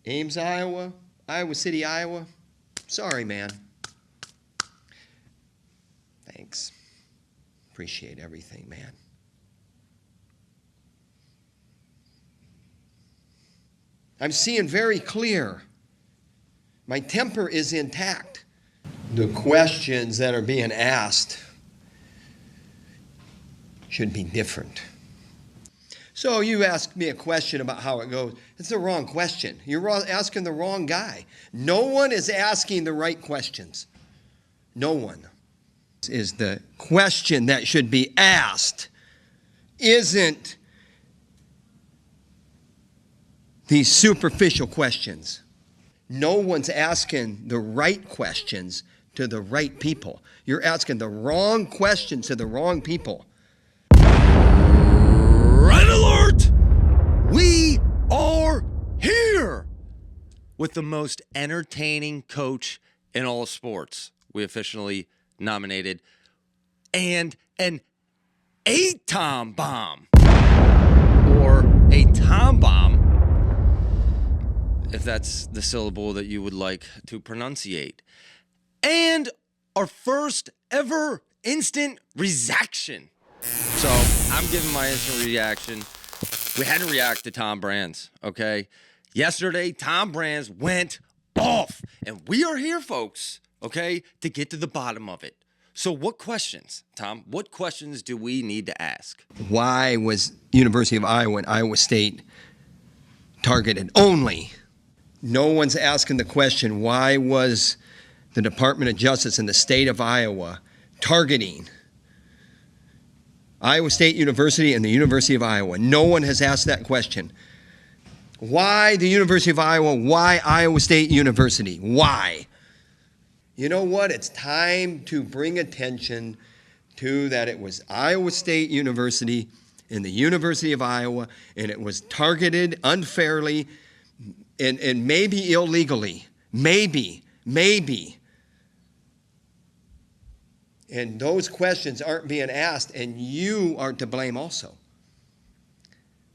Ames, Iowa, Iowa City, Iowa. Sorry, man. Thanks. Appreciate everything, man. I'm seeing very clear. My temper is intact. The questions that are being asked should be different. So you ask me a question about how it goes. It's the wrong question. You're asking the wrong guy. No one is asking the right questions. No one. Is the question that should be asked isn't these superficial questions. No one's asking the right questions to the right people. You're asking the wrong questions to the wrong people. Red alert! We are here with the most entertaining coach in all of sports. We officially nominated and an 8-time bomb, or a Tom bomb, if that's the syllable that you would like to pronunciate. And our first ever instant reaction. So I'm giving my instant reaction. We had to react to Tom Brands, okay? Yesterday, Tom Brands went off. And we are here, folks, okay, to get to the bottom of it. So what questions, Tom, what questions do we need to ask? Why was University of Iowa and Iowa State targeted only? No one's asking the question, why was the Department of Justice in the state of Iowa targeting Iowa State University and the University of Iowa? No one has asked that question. Why the University of Iowa? Why Iowa State University? Why? You know what? It's time to bring attention to that it was Iowa State University and the University of Iowa, and it was targeted unfairly and maybe illegally. Maybe. And those questions aren't being asked, and you are to blame also.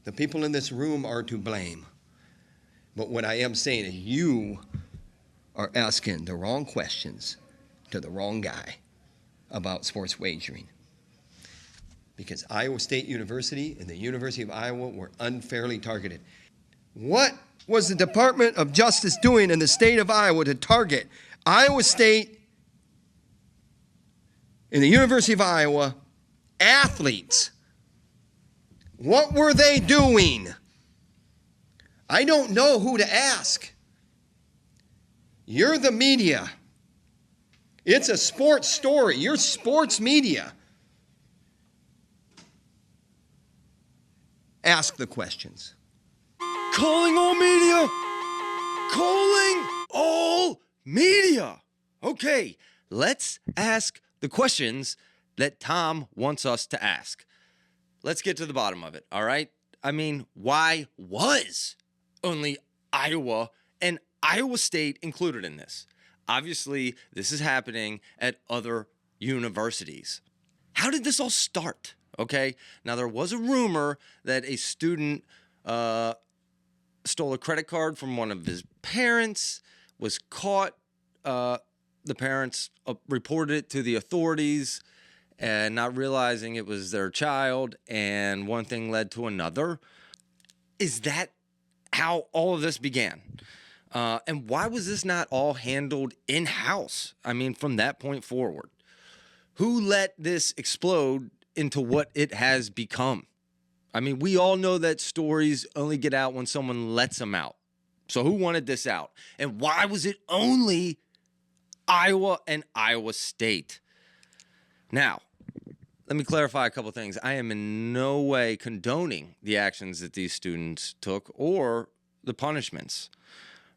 The people in this room are to blame. But what I am saying is you are asking the wrong questions to the wrong guy about sports wagering. Because Iowa State University and the University of Iowa were unfairly targeted. What was the Department of Justice doing in the state of Iowa to target Iowa State and the University of Iowa athletes? What were they doing? I don't know who to ask. You're the media. It's a sports story. You're sports media. Ask the questions. Calling all media. Calling all media. Okay, let's ask the questions that Tom wants us to ask. Let's get to the bottom of it, all right? I mean, why was only Iowa and Iowa State included in this? Obviously, this is happening at other universities. How did this all start? Okay, now there was a rumor that a student stole a credit card from one of his parents, was caught. The parents reported it to the authorities and not realizing it was their child, and one thing led to another. Is that how all of this began? And why was this not all handled in-house? I mean, from that point forward, who let this explode into what it has become? I mean, we all know that stories only get out when someone lets them out. So who wanted this out? And why was it only Iowa and Iowa State? Now, let me clarify a couple things. I am in no way condoning the actions that these students took or the punishments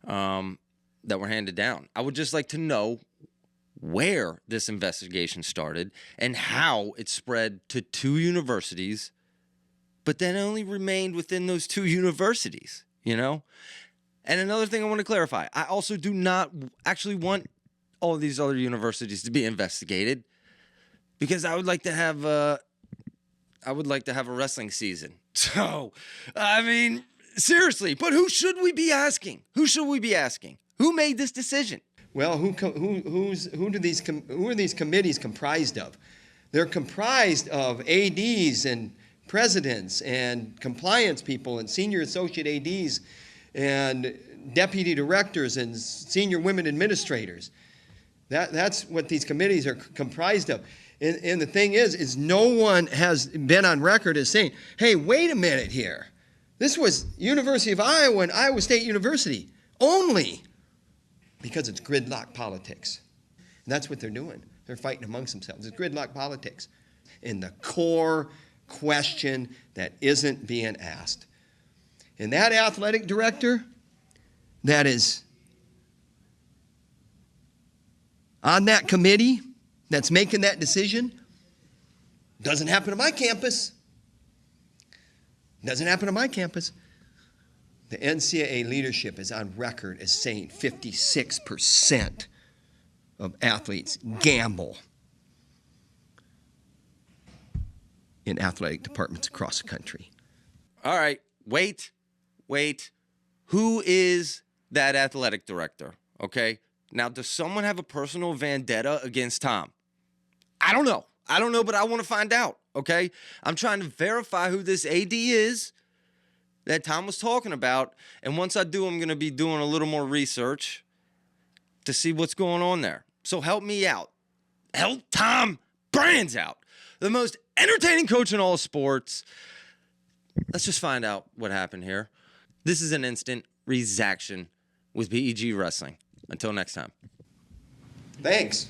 that were handed down. I would just like to know where this investigation started and how it spread to 2 universities, but then only remained within those 2 universities, you know? And another thing I want to clarify, I also do not actually want all of these other universities to be investigated, because I would like to have a wrestling season. So, I mean, Seriously, but who should we be asking? Who should we be asking? Who made this decision? Well, who are these committees comprised of? They're comprised of ADs and presidents and compliance people and senior associate ADs and deputy directors and senior women administrators. That's what these committees are comprised of. And the thing is no one has been on record as saying, hey, wait a minute here. This was University of Iowa and Iowa State University only, because it's gridlock politics. And that's what they're doing. They're fighting amongst themselves. It's gridlock politics. And the core question that isn't being asked. And that athletic director that is on that committee that's making that decision doesn't happen to my campus. Doesn't happen to my campus. The NCAA leadership is on record as saying 56% of athletes gamble in athletic departments across the country. All right, wait. Who is that athletic director? Okay. Now, does someone have a personal vendetta against Tom? I don't know, but I want to find out. Okay. I'm trying to verify who this AD is that Tom was talking about. And once I do, I'm going to be doing a little more research to see what's going on there. So help me out. Help Tom Brands out. The most entertaining coach in all of sports. Let's just find out what happened here. This is an instant reaction with BEG Wrestling. Until next time. Thanks.